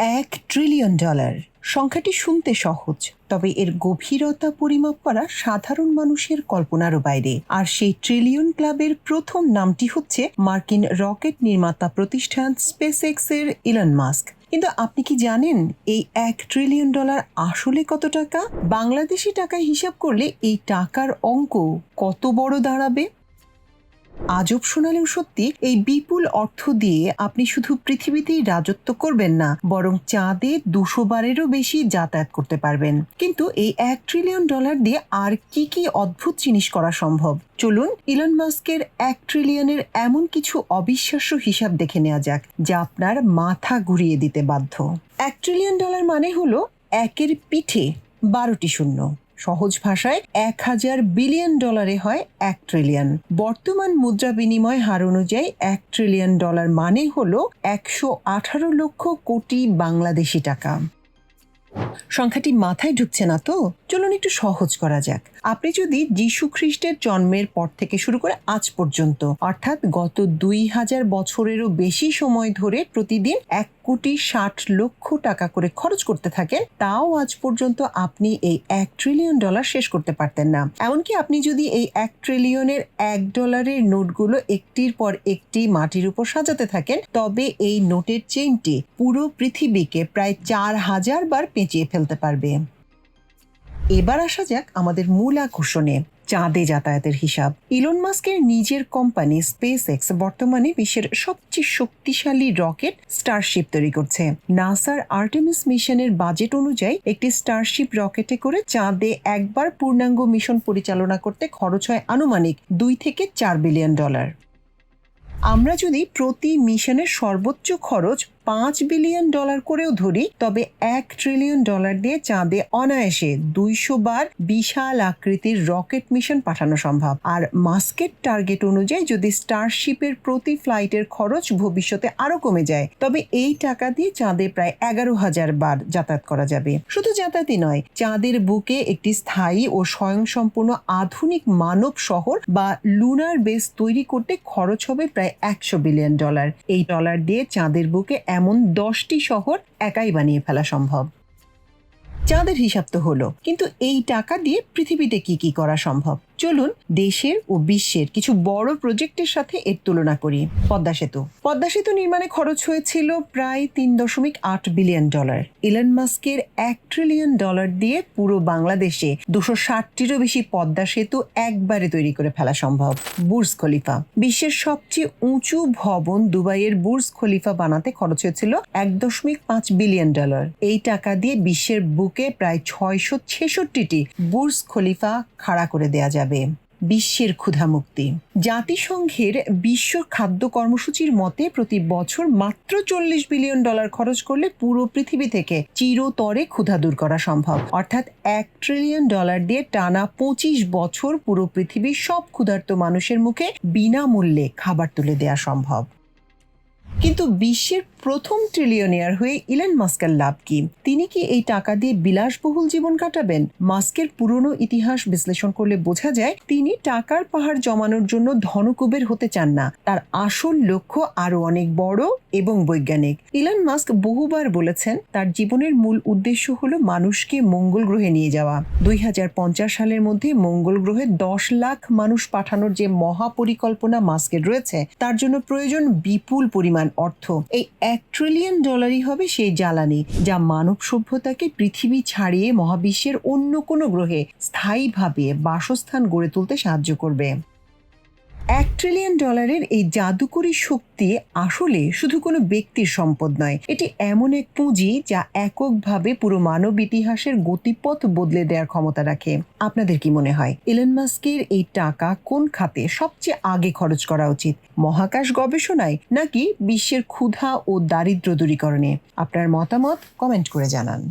$1 trillion. সংখ্যাটি শুনতে সহজ, তবে এর গভীরতা পরিমাপ করা সাধারণ মানুষের কল্পনারও বাইরে। আর সেই ট্রিলিয়ন ক্লাবের প্রথম নামটি হচ্ছে মার্কিন রকেট নির্মাতা প্রতিষ্ঠান স্পেসএক্স এর ইলন মাস্ক। কিন্তু আপনি কি জানেন এই $1 ট্রিলিয়ন আসলে কত টাকা? বাংলাদেশি টাকায় হিসাব করলে এই টাকার অঙ্ক কত বড় দাঁড়াবে? আজব শোনালেও সত্যি, এই বিপুল অর্থ দিয়ে আপনি শুধু পৃথিবীতেই রাজত্ব করবেন না, বরং চাঁদে 200 বারেরও বেশি যাতায়াত করতে পারবেন। কিন্তু এই $1 ট্রিলিয়ন দিয়ে আর কি কি অদ্ভুত জিনিস করা সম্ভব? চলুন ইলন মাস্কের $1 ট্রিলিয়নের এমন কিছু অবিশ্বাস্য হিসাব দেখে নেওয়া যাক, যা আপনার মাথা ঘুরিয়ে দিতে বাধ্য। $1 ট্রিলিয়ন মানে হলো একের পিঠে 12টি শূন্য। সহজ ভাষায় 1000 বিলিয়ন ডলারে হয় $1 ট্রিলিয়ন। বর্তমান মুদ্রা বিনিময় হার অনুযায়ী $1 ট্রিলিয়ন মানে হলো 118 লক্ষ কোটি বাংলাদেশি টাকা। সংখ্যাটি মাথায় ঢুকছে না তো? চলুন একটু সহজ করা যাক। আপনি যদি যীশু খ্রিস্টের জন্মের পর থেকে শুরু করে আজ পর্যন্ত, অর্থাৎ গত 2000 বছরেরও বেশি সময় ধরে প্রতিদিন 1,60,00,000 টাকা করে খরচ করতে থাকেন, তাও আজ পর্যন্ত আপনি এই $1 ট্রিলিয়ন শেষ করতে পারতেন না। এমনকি আপনি যদি এই $1 ট্রিলিয়নের $1 নোটগুলো একটির পর একটি মাটির উপর সাজাতে থাকেন, তবে এই নোটের চেইনটি পুরো পৃথিবীকে প্রায় 4000 বার পেঁচিয়ে ফেলতে পারবে। এবার আসা যাক আমাদের মূল আকর্ষণে, চাঁদে যাতায়াতের হিসাব। ইলন মাস্কের নিজের কোম্পানি স্পেসএক্স বর্তমানে বিশ্বের সবচেয়ে শক্তিশালী রকেট স্টারশিপ তৈরি করছে। নাসার আর্টেমিস মিশনের বাজেট অনুযায়ী একটি স্টারশিপ রকেটে করে চাঁদে একবার পূর্ণাঙ্গ মিশন পরিচালনা করতে খরচ হয় আনুমানিক $2 থেকে $4 বিলিয়ন। আমরা যদি প্রতি মিশনের সর্বোচ্চ খরচ $5 বিলিয়ন করেও ধরি, তবে $1 ট্রিলিয়ন দিয়ে চাঁদে অনায়াসে 200 বার বিশাল আকৃতির রকেট মিশন পাঠানো সম্ভব। আর মাস্কের টার্গেট অনুযায়ী যদি স্টারশিপের প্রতি ফ্লাইটের খরচ ভবিষ্যতে আরো কমে যায়, তবে এই টাকা দিয়ে চাঁদে প্রায় 11,000 বার যাতায়াত করা যাবে। শুধু যাতায়াতই নয়, চাঁদের বুকে একটি স্থায়ী ও স্বয়ংসম্পূর্ণ আধুনিক মানব শহর বা লুনার বেস তৈরি করতে খরচ হবে প্রায় $100 বিলিয়ন। এই ডলার দিয়ে চাঁদের বুকে এমন 10টি শহর একাই বানিয়ে ফেলা সম্ভব। চাঁদের হিসাব তো হলো, কিন্তু এই টাকা দিয়ে পৃথিবীতে কি কি করা সম্ভব? চলুন দেশের ও বিশ্বের কিছু বড় প্রজেক্টের সাথে এর তুলনা করি। পদ্মা সেতু নির্মাণে খরচ হয়েছিল প্রায় $3.8 বিলিয়ন। ইলন মাস্কের $1 ট্রিলিয়ন দিয়ে পুরো বাংলাদেশে 260টিরও বেশি পদ্মা সেতু একবারে তৈরি করে ফেলা সম্ভব। বুর্জ খলিফা, বিশ্বের সবচেয়ে উঁচু ভবন দুবাইয়ের বুর্জ খলিফা বানাতে খরচ হয়েছিল $1.5 বিলিয়ন। এই টাকা দিয়ে বিশ্বের বুকে প্রায় 666টি বুর্জ খলিফা খাড়া করে দেয়া যাবে। বিশ্বের ক্ষুধামুক্তি, জাতিসংঘের বিশ্ব খাদ্য কর্মসূচির মতে প্রতি বছর মাত্র $40 বিলিয়ন খরচ করলে পুরো পৃথিবী থেকে চিরতরে ক্ষুধা দূর করা সম্ভব। অর্থাৎ $1 ট্রিলিয়ন দিয়ে টানা 25 বছর পুরো পৃথিবীর সব ক্ষুধার্ত মানুষের মুখে বিনামূল্যে খাবার তুলে দেয়া সম্ভব। কিন্তু বিশ্বের প্রথম ট্রিলিয়নিয়ার হয়ে ইলন মাস্কের লাভ কি? তিনি কি এই টাকা দিয়ে বিলাসবহুল জীবন কাটাবেন? মাস্কের পুরনো ইতিহাস বিশ্লেষণ করলে বোঝা যায় তিনি টাকার পাহাড় জমানোর জন্য ধনকুবের হতে চান না। তার আসল লক্ষ্য আরো অনেক বড় এবং বৈজ্ঞানিক। ইলন মাস্ক বহুবার বলেছেন তার জীবনের মূল উদ্দেশ্য হলো মানুষকে মঙ্গল গ্রহে নিয়ে যাওয়া। 2050 সালের মধ্যে মঙ্গল গ্রহে 10 লাখ মানুষ পাঠানোর যে মহাপরিকল্পনা মাস্কের রয়েছে, তার জন্য প্রয়োজন বিপুল পরিমাণ অর্থ। এই $1 ট্রিলিয়ন হবে সেই জ্বালানি যা মানব সভ্যতাকে পৃথিবী ছাড়িয়ে মহাবিশ্বের অন্য কোনো গ্রহে স্থায়ীভাবে বাসস্থান গড়ে তুলতে সাহায্য করবে। $1 ট্রিলিয়ন এই জাদুকরী শক্তি আসলে শুধু কোনো ব্যক্তির সম্পদ নয়, এটি এমন এক পুঁজি যা এককভাবে পুরো মানব ইতিহাসের গতিপথ বদলে দেওয়ার ক্ষমতা রাখে। আপনাদের কি মনে হয় ইলন মাস্কের এই টাকা কোন খাতে সবচেয়ে আগে খরচ করা উচিত? মহাকাশ গবেষণায় নাকি বিশ্বের ক্ষুধা ও দারিদ্র্য দূরীকরণে? আপনার মতামত কমেন্ট করে জানান।